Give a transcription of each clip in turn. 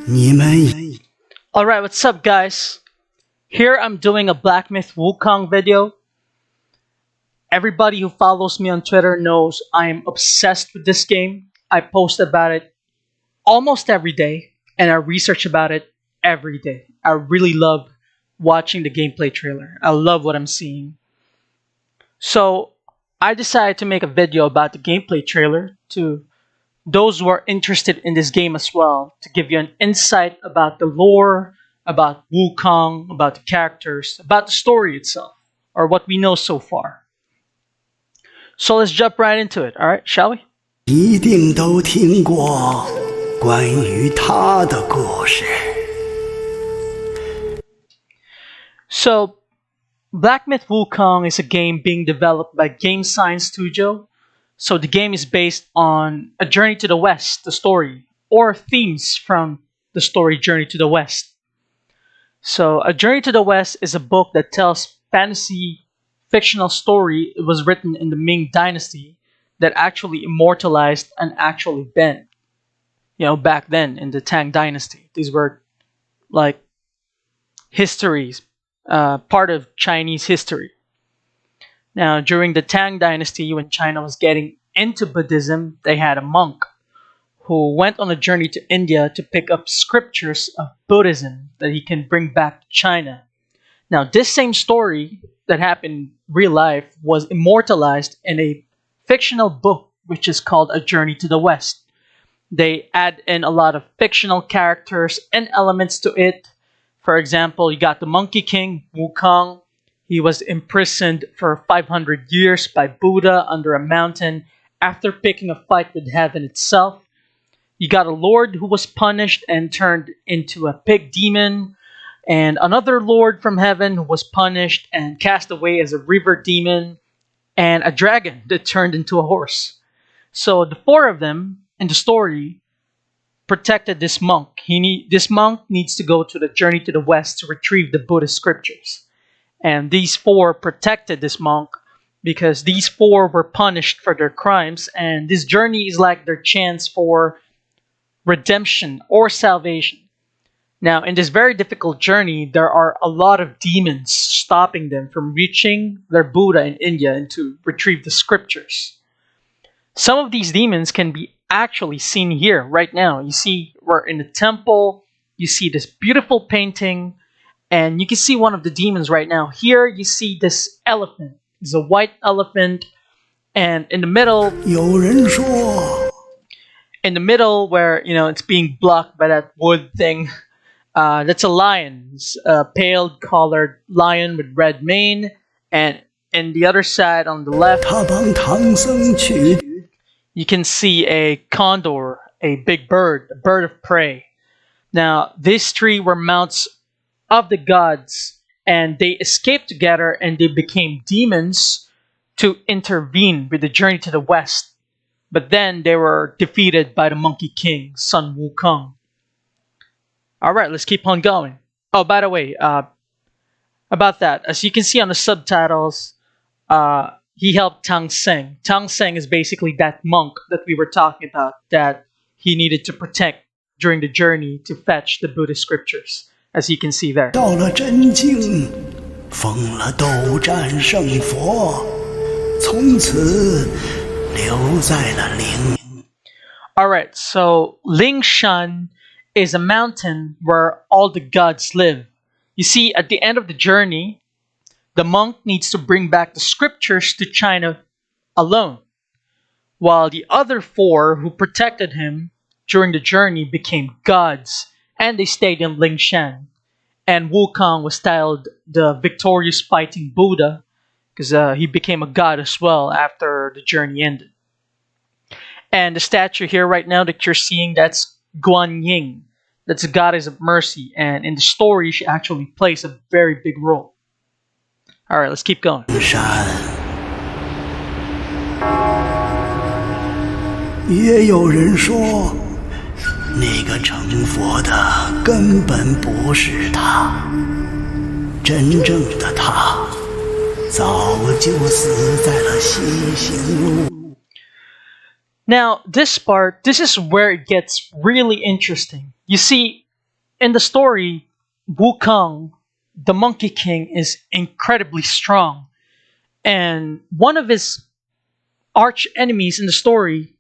Alright, what's up guys? Here I'm doing a Black Myth Wukong video. Everybody who follows me on Twitter knows I am obsessed with this game. I post about it almost every day and I research about it every day. I really love watching the gameplay trailer. I love what I'm seeing. So I decided to make a video about the gameplay trailer to those who are interested in this game as well, to give you an insight about the lore, about Wukong, about the characters, about the story itself, or what we know so far. So let's jump right into it, alright, shall we? 一定都听过关于他的故事。 So, Black Myth Wukong is a game being developed by Game Science Studio. So the game is based on A Journey to the West, the story, or themes from the story Journey to the West. So A Journey to the West is a book that tells fantasy fictional story. It was written in the Ming Dynasty that actually immortalized an actual event. You know, back then in the Tang Dynasty. These were like histories, part of Chinese history. Now, during the Tang Dynasty, when China was getting into Buddhism, they had a monk who went on a journey to India to pick up scriptures of Buddhism that he can bring back to China. Now, this same story that happened in real life was immortalized in a fictional book which is called A Journey to the West. They add in a lot of fictional characters and elements to it. For example, you got the Monkey King, Wukong. He was imprisoned for 500 years by Buddha under a mountain after picking a fight with heaven itself. You got a lord who was punished and turned into a pig demon, and another lord from heaven who was punished and cast away as a river demon, and a dragon that turned into a horse. So the four of them in the story protected this monk. This monk needs to go to the Journey to the West to retrieve the Buddhist scriptures. And these four protected this monk because these four were punished for their crimes. And this journey is like their chance for redemption or salvation. Now, in this very difficult journey, there are a lot of demons stopping them from reaching their Buddha in India and to retrieve the scriptures. Some of these demons can be actually seen here right now. You see, we're in the temple. You see this beautiful painting. And you can see one of the demons right now. Here you see this elephant. It's a white elephant. And in the middle, 有人说 in the middle where, you know, it's being blocked by that wood thing, that's a lion. It's a pale colored lion with red mane. And in the other side on the left, 他帮唐僧取 you can see a condor, a big bird, a bird of prey. Now, these three were mounts of the gods, and they escaped together and they became demons to intervene with the Journey to the West. But then they were defeated by the Monkey King, son Wukong. Alright, let's keep on going. Oh, by the way, about that, as you can see on the subtitles, he helped Tang Seng. Tang Seng is basically that monk that we were talking about that he needed to protect during the journey to fetch the Buddhist scriptures. As you can see there. 到了真境，封了斗战胜佛，从此留在了灵。 Alright, so Lingshan is a mountain where all the gods live. You see, at the end of the journey, the monk needs to bring back the scriptures to China alone, while the other four who protected him during the journey became gods, and they stayed in Lingshan. And Wukong was styled the victorious fighting Buddha because he became a god as well after the journey ended. And the statue here right now that you're seeing, that's Guan Ying. That's a goddess of mercy, and in the story she actually plays a very big role. Alright, let's keep going. 山也有人说，那个成佛的根本不是他，真正的他早就死在了西行路。Now, this is where it gets really interesting. You see, in the story, Wukong, the Monkey King, is incredibly strong, and one of his arch enemies in the story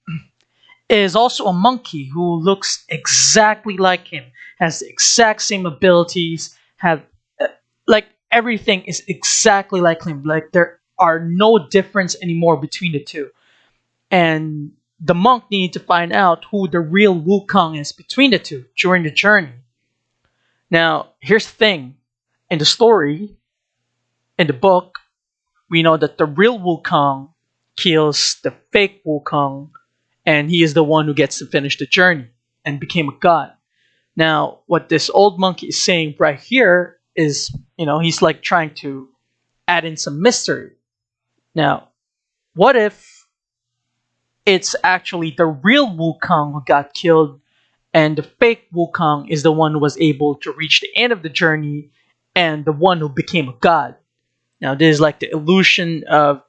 is also a monkey who looks exactly like him, has the exact same abilities, have like everything is exactly like him. Like there are no difference anymore between the two. And the monk needed to find out who the real Wukong is between the two during the journey. Now, here's the thing. In the story, in the book, we know that the real Wukong kills the fake Wukong, and he is the one who gets to finish the journey and became a god. Now, what this old monkey is saying right here is, he's like trying to add in some mystery. Now, what if it's actually the real Wukong who got killed, and the fake Wukong is the one who was able to reach the end of the journey and the one who became a god? Now, this is like the illusion of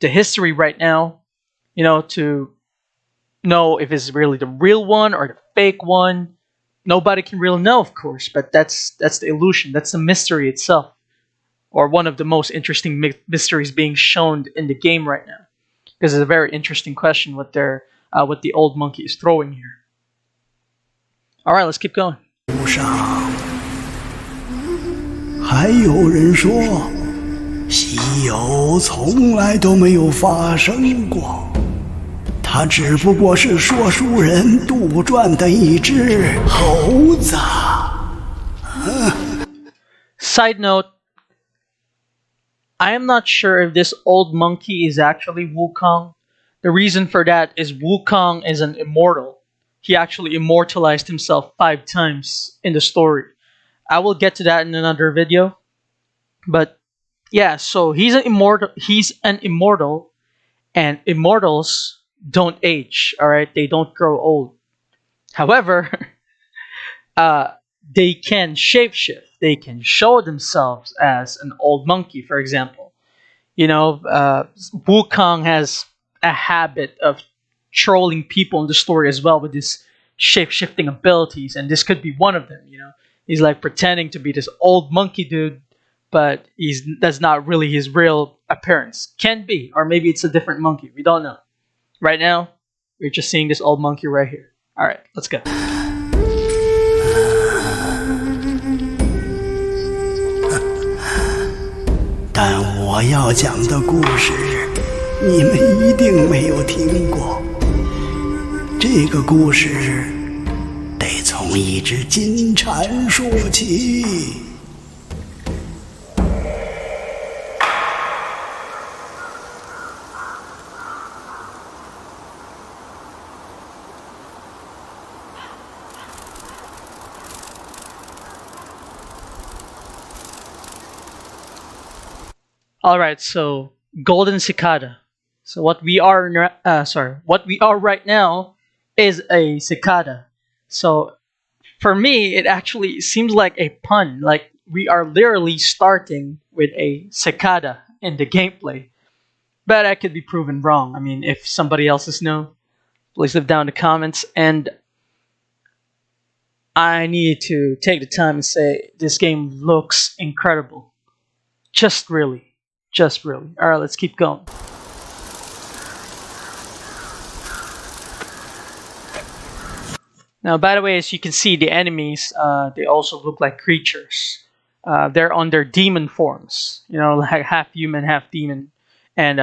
the history right now, to know if it's really the real one or the fake one. Nobody can really know, of course, but that's the illusion. That's the mystery itself, or one of the most interesting mysteries being shown in the game right now. Because it's a very interesting question what the old monkey is throwing here. All right, let's keep going. 路上还有人说，西游从来都没有发生过，它只不过是说书人杜撰的一只猴子。Side note, I am not sure if this old monkey is actually Wukong. The reason for that is Wukong is an immortal. He actually immortalized himself 5 times in the story. I will get to that in another video. But yeah, so he's an immortal, and immortals don't age, all right? They don't grow old. However, they can shapeshift. They can show themselves as an old monkey, for example. Wukong has a habit of trolling people in the story as well with his shape-shifting abilities, and this could be one of them. He's like pretending to be this old monkey dude, but that's not really his real appearance. Can be, or maybe it's a different monkey. We don't know. Right now, we're just seeing this old monkey right here. All right, let's go. 但我要讲的故事，你们一定没有听过。这个故事得从一只金蝉说起。All right, so golden cicada. So what we are right now is a cicada. So for me, it actually seems like a pun. Like we are literally starting with a cicada in the gameplay. But I could be proven wrong. I mean, if somebody else's know, please leave down in the comments. And I need to take the time and say this game looks incredible. Just really. All right, let's keep going. Now, by the way, as you can see, the enemies, they also look like creatures. They're on their demon forms, like half human, half demon. And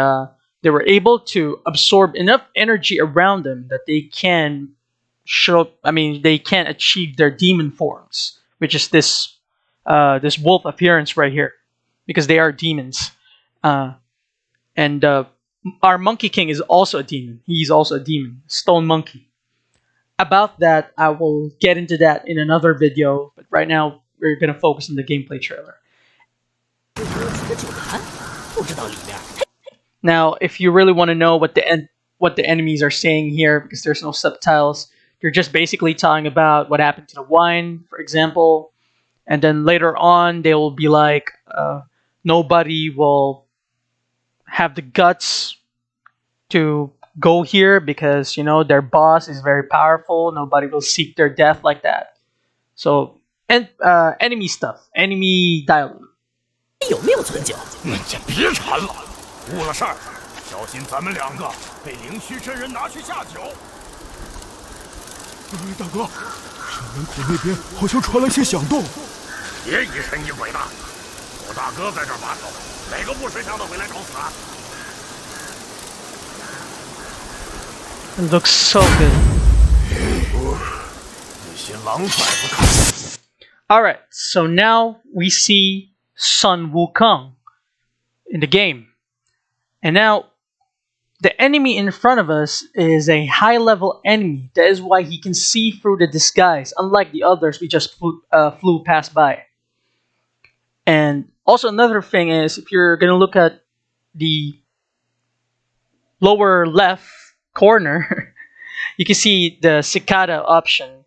they were able to absorb enough energy around them that they can they can achieve their demon forms, which is this wolf appearance right here, because they are demons. And our Monkey King is also a demon. He's also a demon, Stone Monkey. About that, I will get into that in another video, but right now we're going to focus on the gameplay trailer. Now, if you really want to know what the enemies are saying here, because there's no subtitles, they're just basically talking about what happened to the wine, for example, and then later on they will be like, nobody will have the guts to go here because their boss is very powerful. Nobody will seek their death like that. So and enemy stuff, enemy dialogue. 有没有存酒？先别馋了，误了事儿，小心咱们两个被灵虚真人拿去下酒。大哥，山门口那边好像传来些响动。别疑神疑鬼的，我大哥在这儿把守，哪个不识相的会来找死啊？ It looks so good. 那些狼崽子看。Alright, so now we see Sun Wukong in the game. And now, the enemy in front of us is a high-level enemy. That is why he can see through the disguise, unlike the others we just flew past by. And also another thing is, if you're going to look at the lower left corner, you can see the cicada option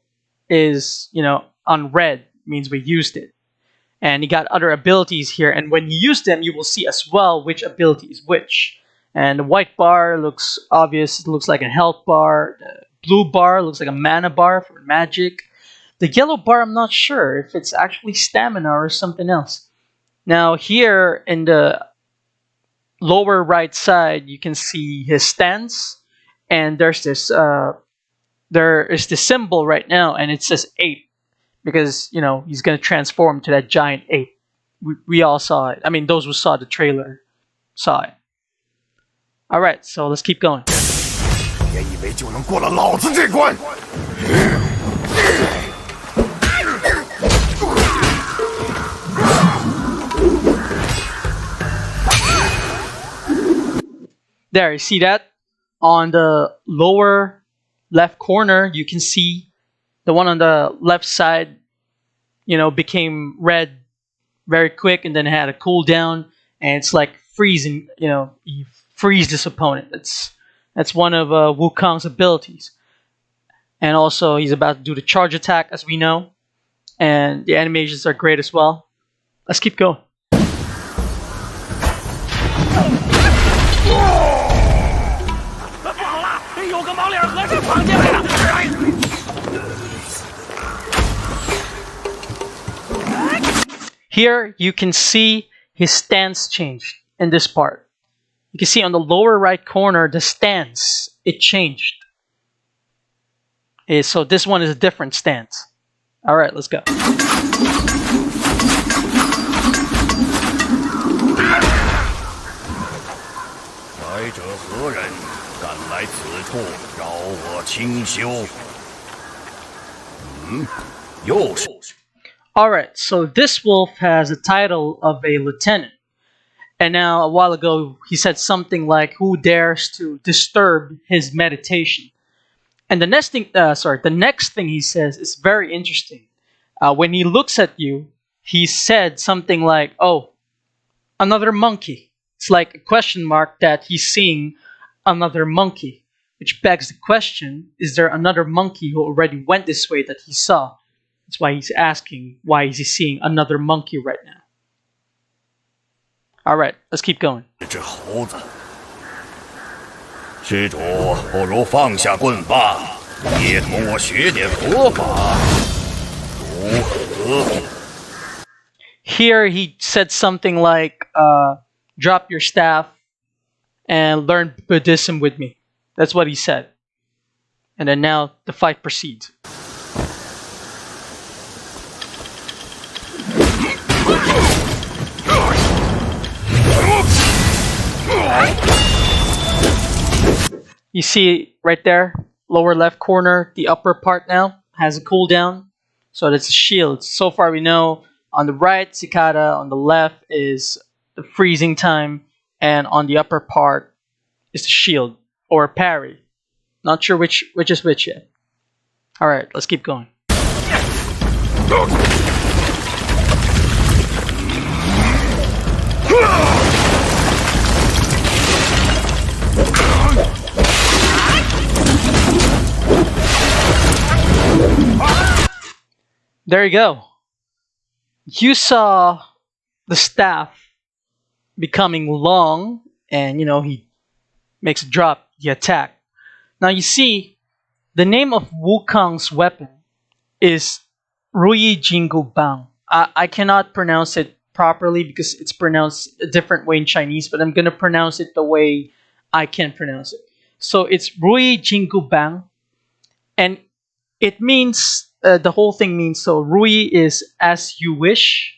is, on red, means we used it. And you got other abilities here, and when you use them, you will see as well which ability is which. And the white bar looks obvious, it looks like a health bar. The blue bar looks like a mana bar for magic. The yellow bar, I'm not sure if it's actually stamina or something else. Now here in the lower right side, you can see his stance, and there's this there is the symbol right now, and it says ape, because he's gonna transform to that giant ape. We all saw it. I mean, those who saw the trailer saw it. All right, so let's keep going. 别以为就能过了老子这关。 There, you see that? On the lower left corner, you can see the one on the left side, became red very quick, and then it had a cooldown, and it's like freezing, you freeze this opponent. That's one of Wukong's abilities. And also, he's about to do the charge attack, as we know. And the animations are great as well. Let's keep going. Here you can see his stance changed in this part. You can see on the lower right corner the stance, it changed. So this one is a different stance. Alright, let's go. 来者何人？敢来此处扰我清修？又是。 Alright, so this wolf has the title of a lieutenant. And now, a while ago, he said something like, "Who dares to disturb his meditation?" And the next thing he says is very interesting. When he looks at you, he said something like, "Oh, another monkey." It's like a question mark that he's seeing another monkey, which begs the question: is there another monkey who already went this way that he saw? That's why he's asking, why is he seeing another monkey right now? Alright, let's keep going. 这只猴子，施主不如放下棍吧，也同我学点佛法，如何？ Here he said something like, drop your staff and learn Buddhism with me. That's what he said. And then now the fight proceeds. You see right there, lower left corner, the upper part now has a cooldown. So that's a shield. So far we know on the right, cicada, on the left is the freezing time, and on the upper part is the shield or parry. Not sure which is which yet. Alright, let's keep going. There you go. You saw the staff becoming long, and he makes a drop the attack. Now you see, the name of Wukong's weapon is Ruyi Jingu Bang. I cannot pronounce it properly because it's pronounced a different way in Chinese, but I'm gonna pronounce it the way I can pronounce it. So it's Ruyi Jingu Bang, and it means the whole thing means so. Rui is as you wish,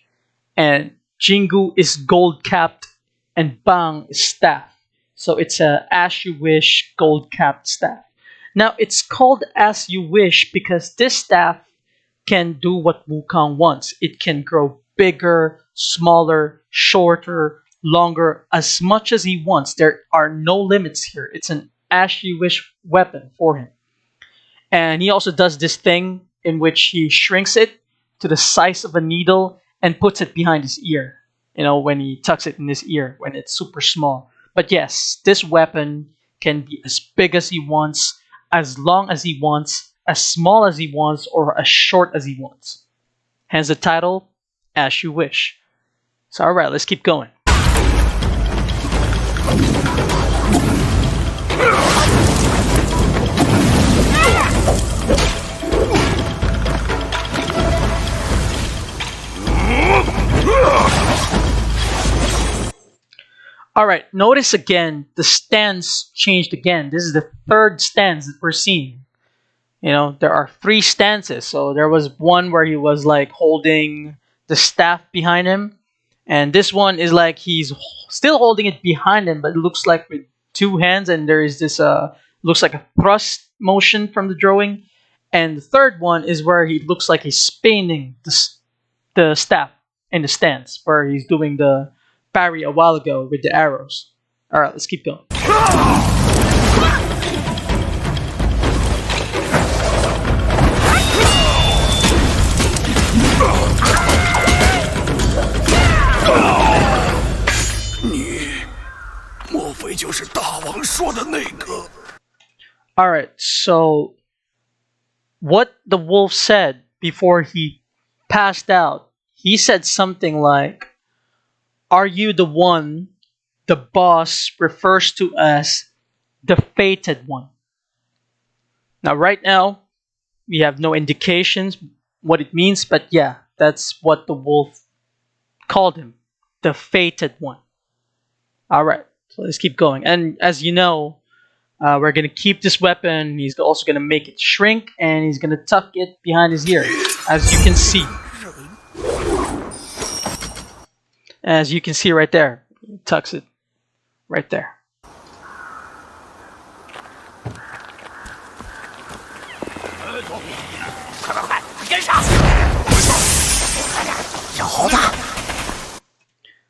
and Jingu is gold capped, and Bang is staff. So it's a as you wish gold capped staff. Now it's called as you wish because this staff can do what Wukong wants. It can grow bigger, smaller, shorter, longer, as much as he wants. There are no limits here. It's an as you wish weapon for him. And he also does this thing in which he shrinks it to the size of a needle and puts it behind his ear. You know, when he tucks it in his ear, when it's super small. But yes, this weapon can be as big as he wants, as long as he wants, as small as he wants, or as short as he wants. Hence the title, As You Wish. So alright, let's keep going. Alright, notice again, the stance changed again. This is the third stance that we're seeing. You know, there are three stances. So there was one where he was like holding the staff behind him. And this one is like he's still holding it behind him, but it looks like with two hands. And there is this, looks like a thrust motion from the drawing. And the third one is where he looks like he's spinning the staff in the stance, where he's doing the parry a while ago with the arrows. Alright, let's keep going. 莫非就是大王说的那个？ Alright, so what the wolf said before he passed out, he said something like, "Are you the one the boss refers to as the fated one?" Now, right now, we have no indications what it means, but yeah, that's what the wolf called him, the fated one. Alright, so let's keep going. And as you know, we're going to keep this weapon. He's also going to make it shrink, and he's going to tuck it behind his ear, as you can see. As you can see right there, he tucks it right there.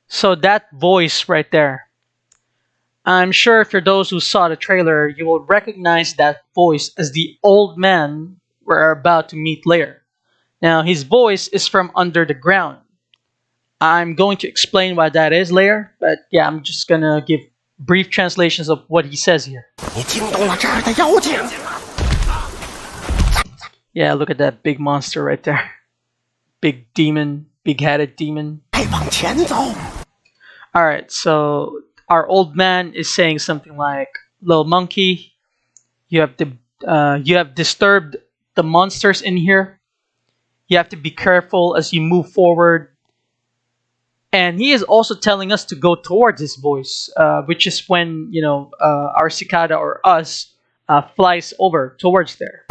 So that voice right there, I'm sure for those who saw the trailer, you will recognize that voice as the old man we're about to meet later. Now, his voice is from under the ground. I'm going to explain why that is later, but yeah, I'm just gonna give brief translations of what he says here. Yeah, look at that big monster right there. Big demon, big-headed demon. Alright, so our old man is saying something like, "Little monkey, you have disturbed the monsters in here. You have to be careful as you move forward." And he is also telling us to go towards his voice, which is when, you know, our cicada or us flies over towards there.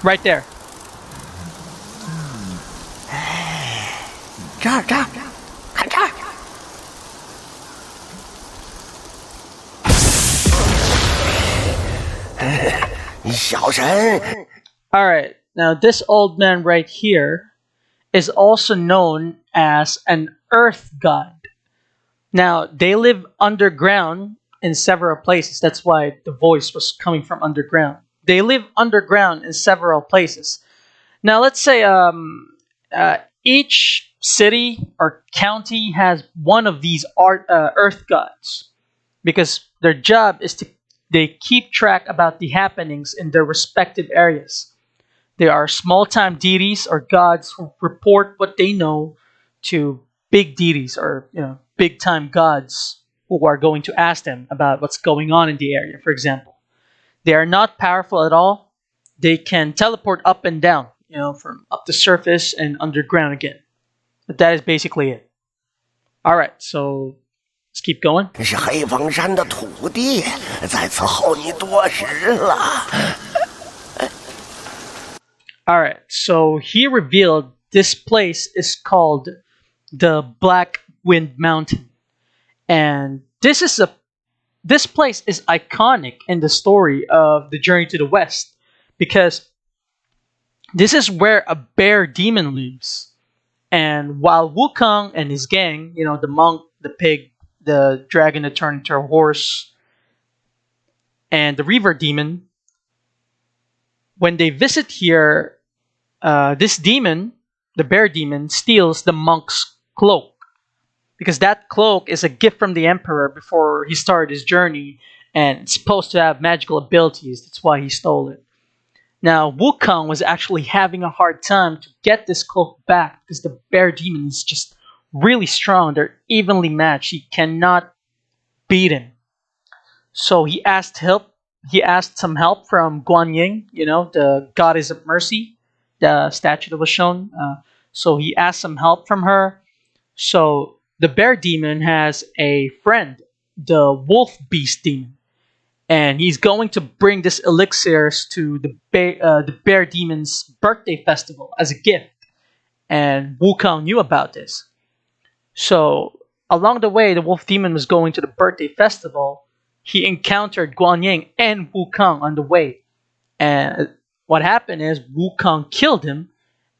Right there. Alright, now this old man right here is also known as an earth god. Now, they live underground in several places. That's why the voice was coming from underground. They live underground in several places. Now, let's say each city or county has one of these earth gods, because their job is to they keep track about the happenings in their respective areas. They are small-time deities or gods who report what they know to big deities or, you know, big-time gods who are going to ask them about what's going on in the area, for example. They are not powerful at all. They can teleport up and down, from up the surface and underground again. But that is basically it. Alright, so let's keep going. 是黑风山的土地，在此候你多时了。Alright, so he revealed this place is called the Black Wind Mountain. And this place is iconic in the story of the Journey to the West because this is where a bear demon lives. And while Wukong and his gang, the monk, the pig, the dragon that turned into a horse, and the river demon, when they visit here, this demon, the bear demon, steals the monk's cloak. Because that cloak is a gift from the emperor before he started his journey, and it's supposed to have magical abilities. That's why he stole it. Now, Wukong was actually having a hard time to get this cloak back because the bear demon is just really strong. They're evenly matched. He cannot beat him. So he asked help. He asked some help from Guan Yin, the goddess of mercy, the statue that was shown. So he asked some help from her. So the bear demon has a friend, the wolf beast demon. And he's going to bring this elixirs to the bear demon's birthday festival as a gift. And Wukong knew about this. So along the way, the wolf demon was going to the birthday festival. He encountered Guan Yin and Wukong on the way. And what happened is Wukong killed him.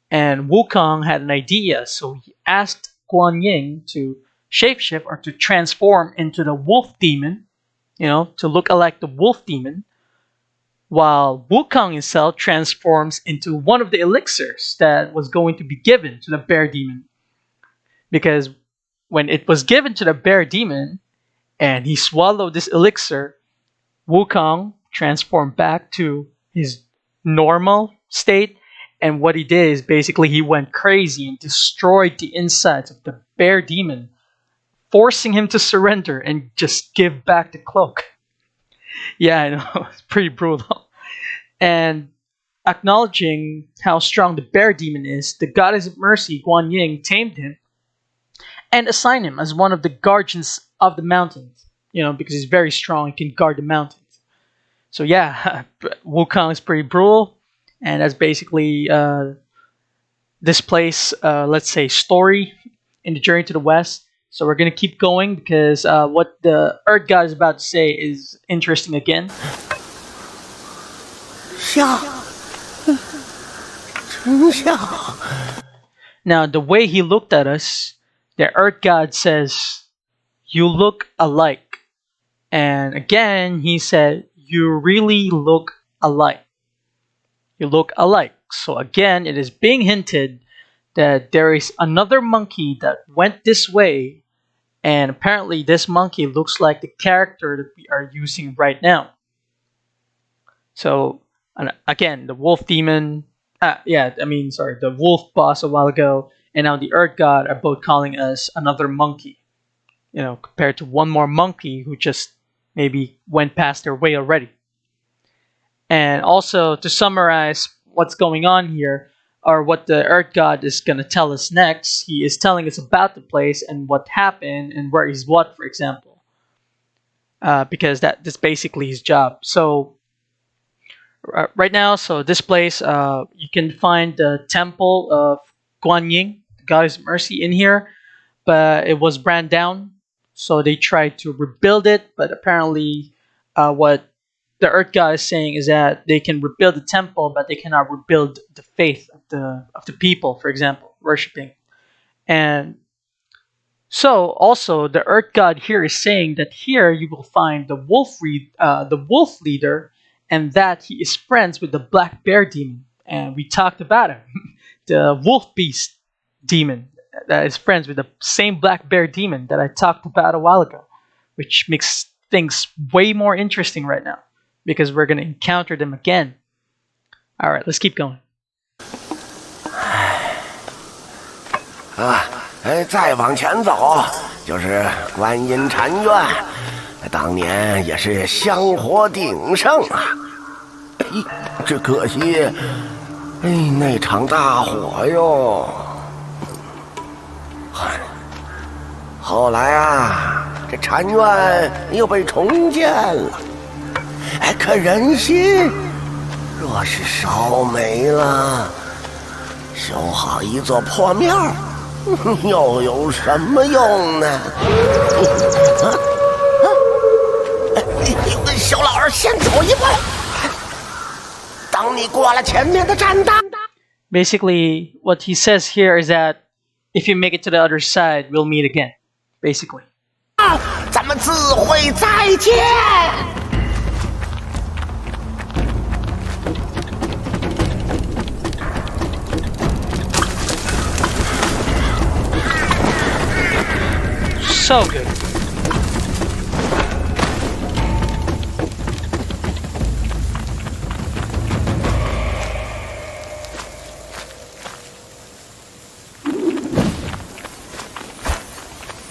And Wukong had an idea. So he asked Guan Yin to shapeshift or to transform into the wolf demon, to look like the wolf demon, while Wukong himself transforms into one of the elixirs that was going to be given to the bear demon. Because when it was given to the bear demon and he swallowed this elixir, Wukong transformed back to his normal state. And what he did is basically he went crazy and destroyed the insides of the bear demon, forcing him to surrender and just give back the cloak. Yeah, I know, it's pretty brutal. And acknowledging how strong the bear demon is, the goddess of mercy, Guan Yin, tamed him and assigned him as one of the guardians of the mountains, because he's very strong and can guard the mountains. So yeah, Wukong is pretty brutal. And that's basically this place, let's say, story in the Journey to the West. So we're going to keep going because what the Earth God is about to say is interesting again. 像，真像。 Now, the way he looked at us, the Earth God says, "You look alike." And again, he said, "You really look alike." You look alike. So again, it is being hinted that there is another monkey that went this way, and apparently this monkey looks like the character that we are using right now. So again, the wolf demon, the wolf boss a while ago, and now the Earth God are both calling us another monkey. Compared to one more monkey who just maybe went past their way already. And also, to summarize what's going on here, or what the Earth God is going to tell us next, he is telling us about the place and what happened and where he's what, for example. Because that's basically his job. So, right now, this place, you can find the temple of Guan Yin, the goddess of mercy, in here, but it was burned down. So they tried to rebuild it, but apparently what the Earth God is saying is that they can rebuild the temple, but they cannot rebuild the faith of the people, for example, worshiping. And so also the Earth God here is saying that here you will find the wolf leader, and that he is friends with the black bear demon. And we talked about him, the wolf beast demon that is friends with the same black bear demon that I talked about a while ago, which makes things way more interesting right now, because we're going to encounter them again. Alright, let's keep going. 再往前走，就是观音禅院，当年也是香火鼎盛啊。只可惜，那场大火哟。后来啊，这禅院又被重建了。可人心若是烧没了，修好一座破庙，又有什么用呢？小老儿先走一步，等你过了前面的栈道。Basically, what he says here is that if you make it to the other side, we'll meet again. Basically. 咱们自会再见。So good.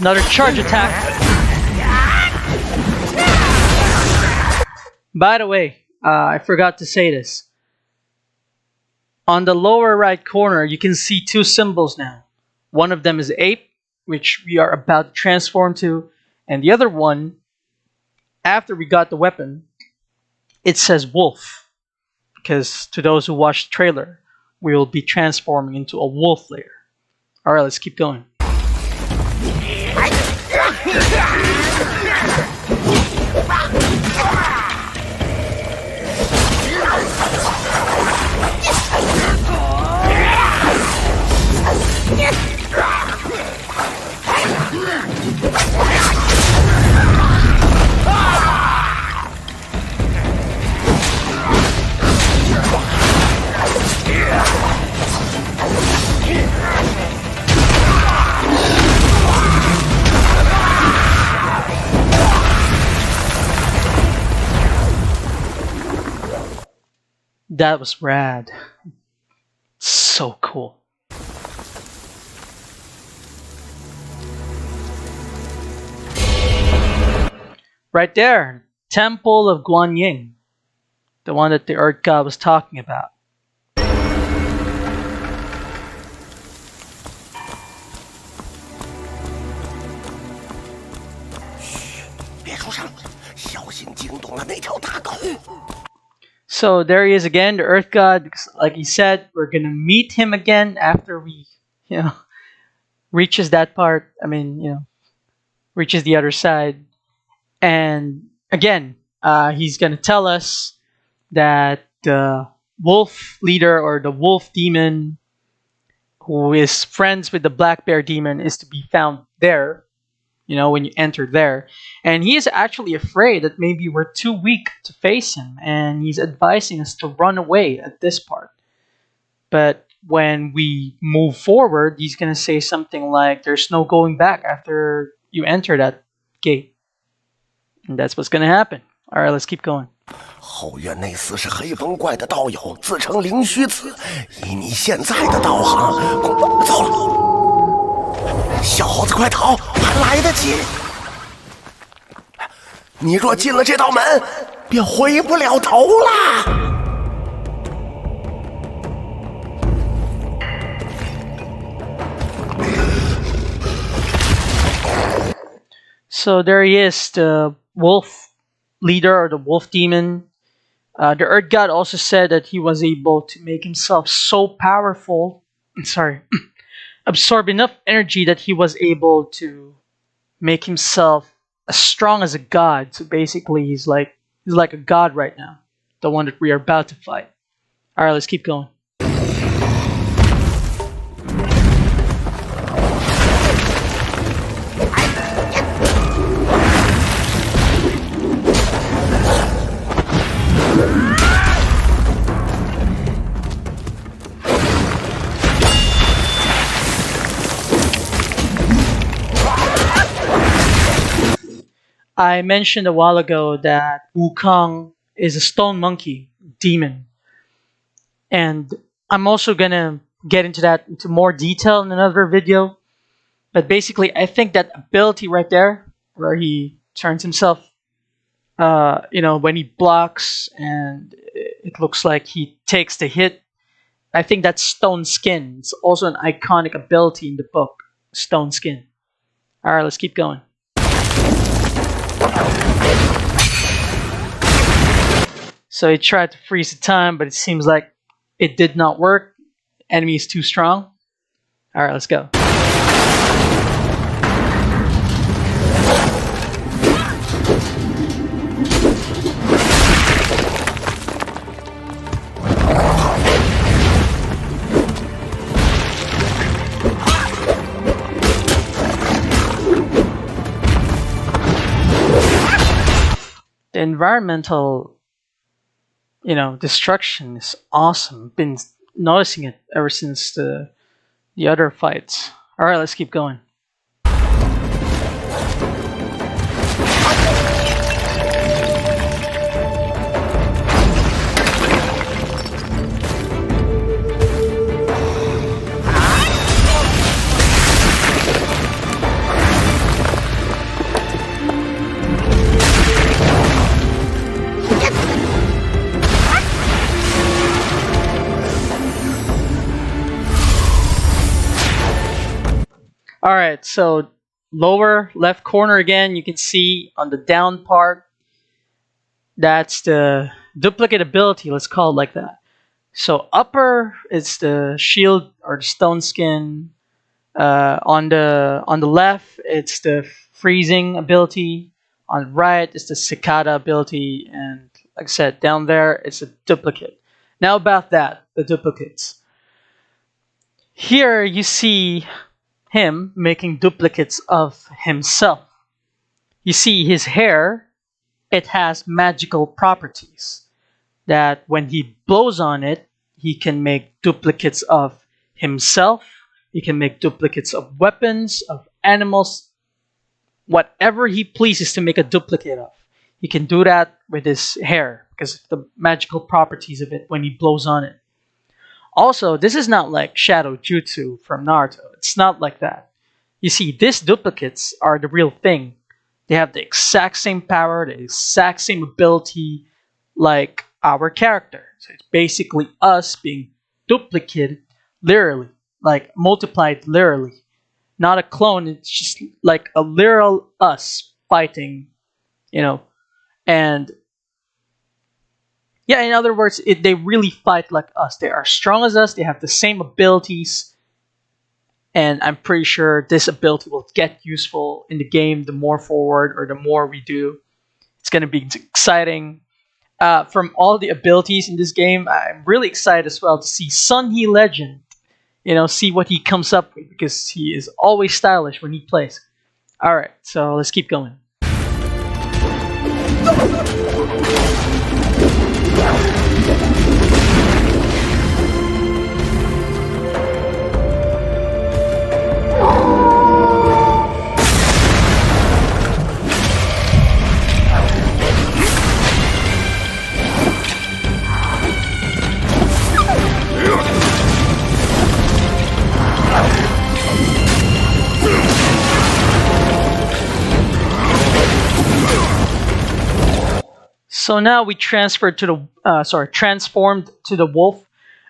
Another charge attack. By the way, I forgot to say this. On the lower right corner, you can see two symbols now. One of them is ape, which we are about to transform to, and the other one, after we got the weapon, it says wolf. Because to those who watched the trailer, we will be transforming into a wolf later. Alright, let's keep going. That was rad. So cool. Right there, Temple of Guanyin. The one that the Earth God was talking about. 别出声，小心惊动了那条大狗。 So there he is again, the Earth God. Like he said, we're gonna meet him again after we, reaches that part. I mean, reaches the other side. And again, he's gonna tell us that the wolf leader or the wolf demon, who is friends with the black bear demon, is to be found there. When you enter there. And he is actually afraid that maybe we're too weak to face him. And he's advising us to run away at this part. But when we move forward, he's going to say something like, there's no going back after you enter that gate. And that's what's going to happen. Alright, let's keep going. 后院那厮是黑风怪的道友，自称灵虚子。以你现在的道行，走了。 小猴子，快逃，还来得及！你若进了这道门，便回不了头啦。So there he is, the wolf leader or the wolf demon. The Earth God also said that he was able to make himself so powerful. Absorb enough energy that he was able to make himself as strong as a god. So basically, he's like a god right now, the one that we are about to fight. All right, let's keep going. I mentioned a while ago that Wukong is a stone monkey demon. And I'm also gonna get into that into more detail in another video. But basically, I think that ability right there, where he turns himself, when he blocks and it looks like he takes the hit, I think that's Stone Skin. It's also an iconic ability in the book, Stone Skin. Alright, let's keep going. So he tried to freeze the time, but it seems like it did not work. Enemy is too strong. Alright, let's go. The environmental, destruction is awesome. Been noticing it ever since the other fights. All right, let's keep going. Alright, so lower left corner again, you can see on the down part, that's the duplicate ability, let's call it like that. So upper is the shield or the stone skin. On the left, it's the freezing ability. On the right, it's the cicada ability. And like I said, down there, it's a duplicate. Now about that, the duplicates. Here you see him making duplicates of himself. You see his hair, it has magical properties that when he blows on it, he can make duplicates of himself, he can make duplicates of weapons, of animals, whatever he pleases to make a duplicate of. He can do that with his hair because of the magical properties of it when he blows on it. Also, this is not like Shadow Jutsu from Naruto. It's not like that. You see, these duplicates are the real thing. They have the exact same power, the exact same ability like our character. So it's basically us being duplicated literally, like multiplied literally. Not a clone, it's just like a literal us fighting, and yeah, in other words, they really fight like us. They are strong as us. They have the same abilities. And I'm pretty sure this ability will get useful in the game the more forward or the more we do. It's going to be exciting. From all the abilities in this game, I'm really excited as well to see Sunhee Legend. See what he comes up with because he is always stylish when he plays. Alright, so let's keep going. So now we transformed to the wolf.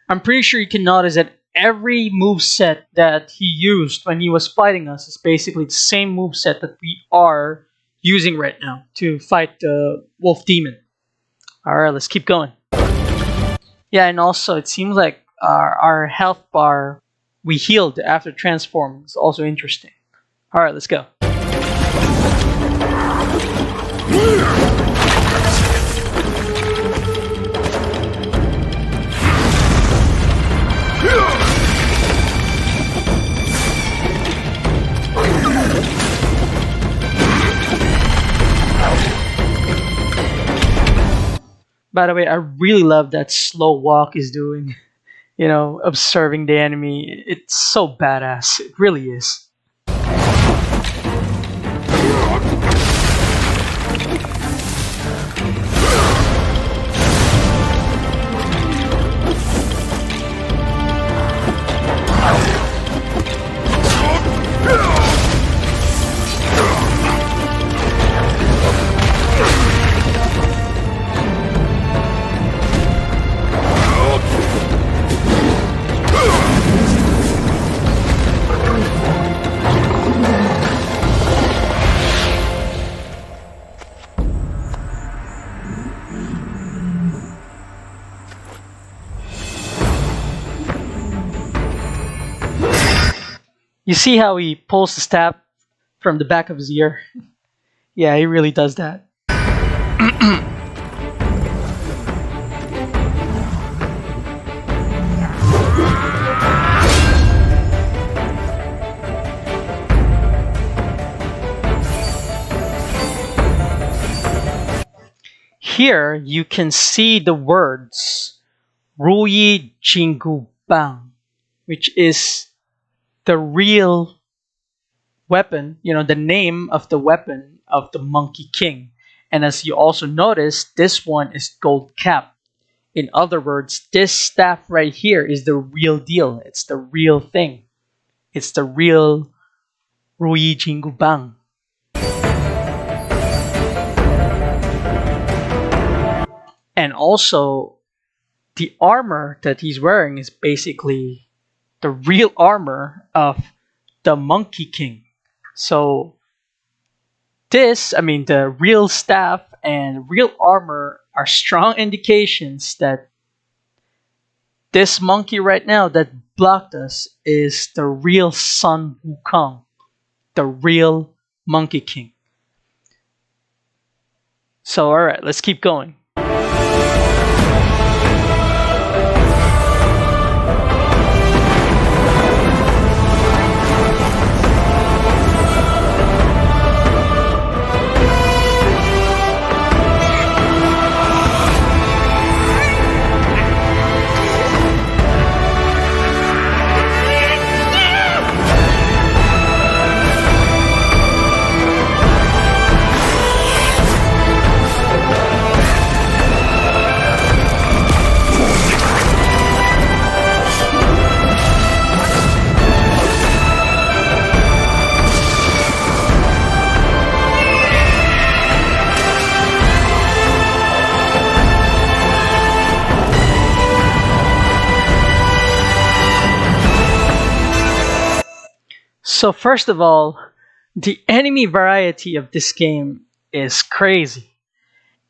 I'm pretty sure you can notice that every moveset that he used when he was fighting us is basically the same moveset that we are using right now to fight the wolf demon. Alright, let's keep going. Yeah, and also it seems like our health bar we healed after transforming is also interesting. Alright, let's go. By the way, I really love that slow walk he's doing. Observing the enemy. It's so badass. It really is. You see how he pulls the staff from the back of his ear? Yeah, he really does that. Here you can see the words Ruyi Jingu Bang, which is the real weapon, the name of the weapon of the Monkey King. And as you also notice, this one is gold cap. In other words, this staff right here is the real deal. It's the real thing. It's the real Ruyi Jingu Bang. And also, the armor that he's wearing is basically the real armor of the Monkey King. So the real staff and real armor are strong indications that this monkey right now that blocked us is the real Sun Wukong, the real Monkey King. So alright, let's keep going. So first of all, the enemy variety of this game is crazy.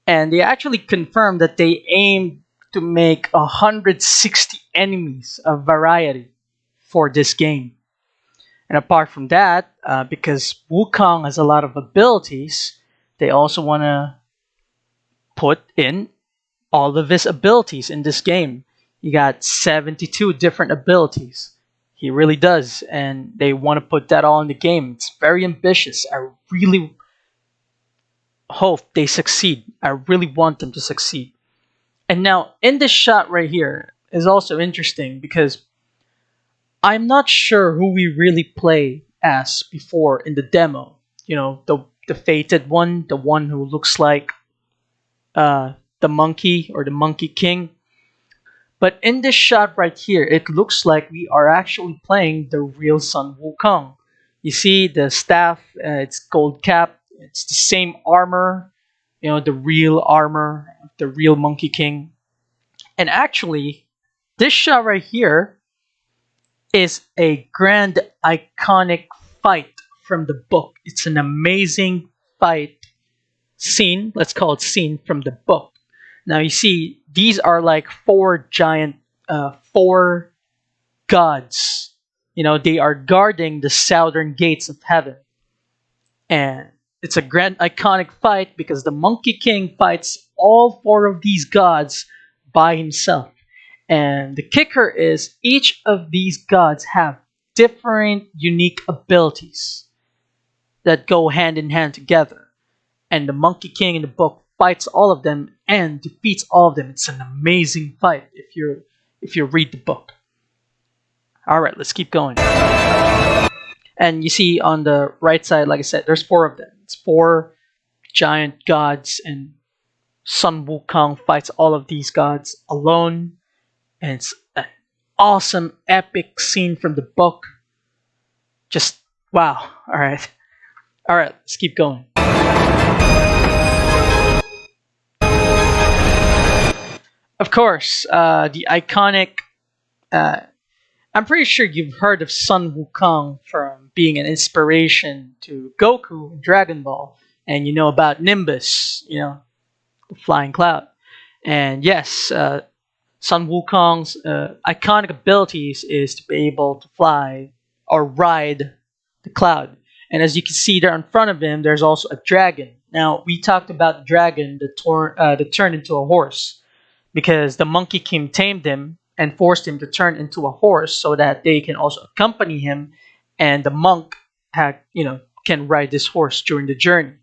And they actually confirmed that they aim to make 160 enemies of variety for this game. And apart from that, because Wukong has a lot of abilities, they also want to put in all of his abilities in this game. You got 72 different abilities. He really does, and they want to put that all in the game. It's very ambitious. I really hope they succeed. I really want them to succeed. And now, in this shot right here is also interesting because I'm not sure who we really play as before in the demo. The fated one, the one who looks like the monkey or the Monkey King. But in this shot right here, it looks like we are actually playing the real Sun Wukong. You see the staff, it's gold cap, it's the same armor, the real armor of the real Monkey King. And actually, this shot right here is a grand iconic fight from the book. It's an amazing fight scene, let's call it scene from the book. Now you see, these are like four gods. They are guarding the southern gates of heaven. And it's a grand iconic fight because the Monkey King fights all four of these gods by himself. And the kicker is each of these gods have different unique abilities that go hand in hand together. And the Monkey King in the book fights all of them and defeats all of them. It's an amazing fight if you read the book. Alright, let's keep going. And you see on the right side, like I said, there's four of them. It's four giant gods, and Sun Wukong fights all of these gods alone. And it's an awesome, epic scene from the book. Just wow. Alright, let's keep going. Of course, the iconic. I'm pretty sure you've heard of Sun Wukong from being an inspiration to Goku in Dragon Ball, and you know about Nimbus, the flying cloud. And yes, Sun Wukong's iconic abilities is to be able to fly or ride the cloud. And as you can see there in front of him, there's also a dragon. Now, we talked about the dragon that turned into a horse because the Monkey King tamed him and forced him to turn into a horse so that they can also accompany him, and the monk can ride this horse during the journey.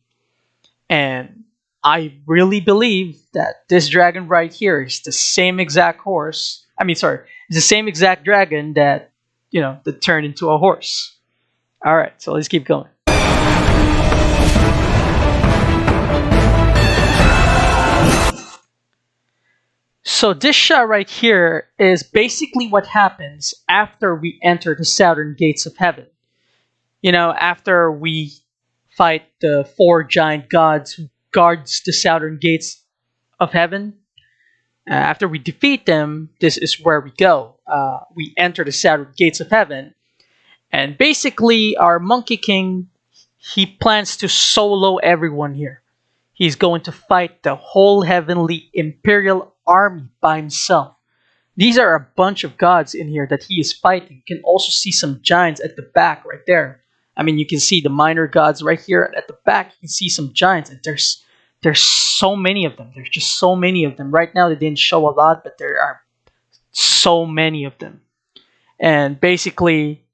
And I really believe that this dragon right here is the same exact horse. I mean, sorry, it's the same exact dragon that that turned into a horse. All right, so let's keep going. So this shot right here is basically what happens after we enter the southern gates of heaven. After we fight the 4 giant gods who guards the southern gates of heaven, after we defeat them, this is where we go. We enter the southern gates of heaven, and basically our Monkey King, he plans to solo everyone here. He's going to fight the whole heavenly imperial army by himself. These are a bunch of gods in here that he is fighting. You can also see some giants at the back right there. I mean, you can see the minor gods right here, and at the back you can see some giants, and there's so many of them. There's just so many of them. Right now they didn't show a lot, but there are so many of them. And basically,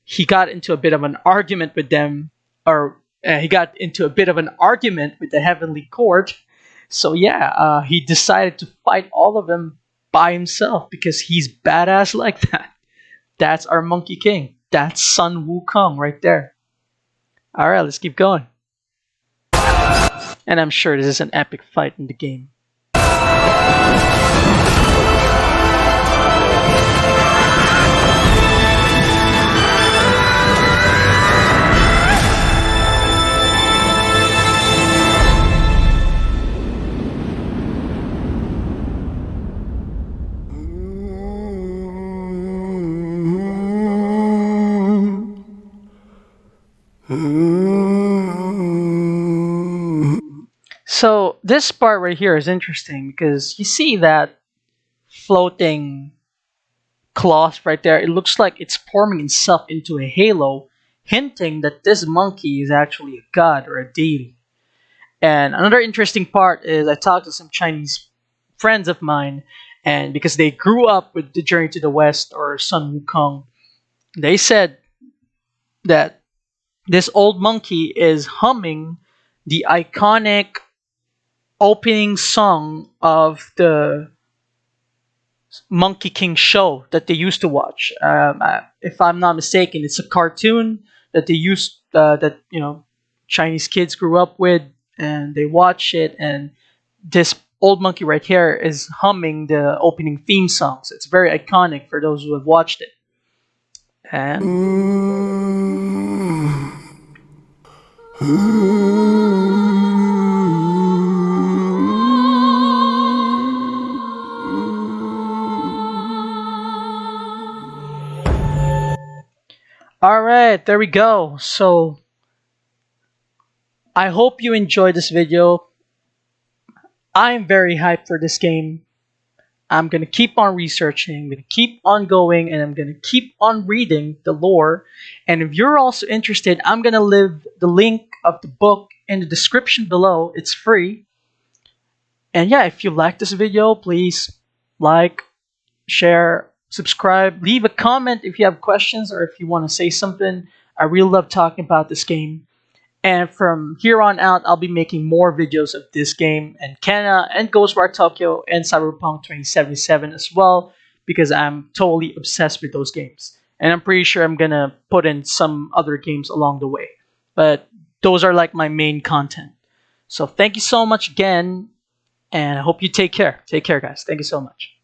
he got into a bit of an argument with them, or he got into a bit of an argument with the heavenly court. So yeah, he decided to fight all of them by himself because he's badass like that. That's our Monkey King. That's Sun Wukong right there. All right, let's keep going. And I'm sure this is an epic fight in the game. So this part right here is interesting because you see that floating cloth right there. It looks like it's forming itself into a halo, hinting that this monkey is actually a god or a deity. And another interesting part is I talked to some Chinese friends of mine, and because they grew up with the Journey to the West or Sun Wukong, they said that this old monkey is humming the iconic opening song of the Monkey King show that they used to watch. If I'm not mistaken, it's a cartoon that they used that Chinese kids grew up with, and they watch it. And this old monkey right here is humming the opening theme song. So it's very iconic for those who have watched it. Alright, there we go. So, I hope you enjoyed this video. I'm very hyped for this game. I'm going to keep on researching, I'm going to keep on going, and I'm going to keep on reading the lore. And if you're also interested, I'm going to leave the link of the book in the description below. It's free. And yeah, if you like this video, please like, share, subscribe, leave a comment if you have questions or if you want to say something. I really love talking about this game. And from here on out, I'll be making more videos of this game and Kenna and Ghostwire Tokyo and Cyberpunk 2077 as well, because I'm totally obsessed with those games. And I'm pretty sure I'm going to put in some other games along the way. But those are like my main content. So thank you so much again, and I hope you take care. Take care, guys. Thank you so much.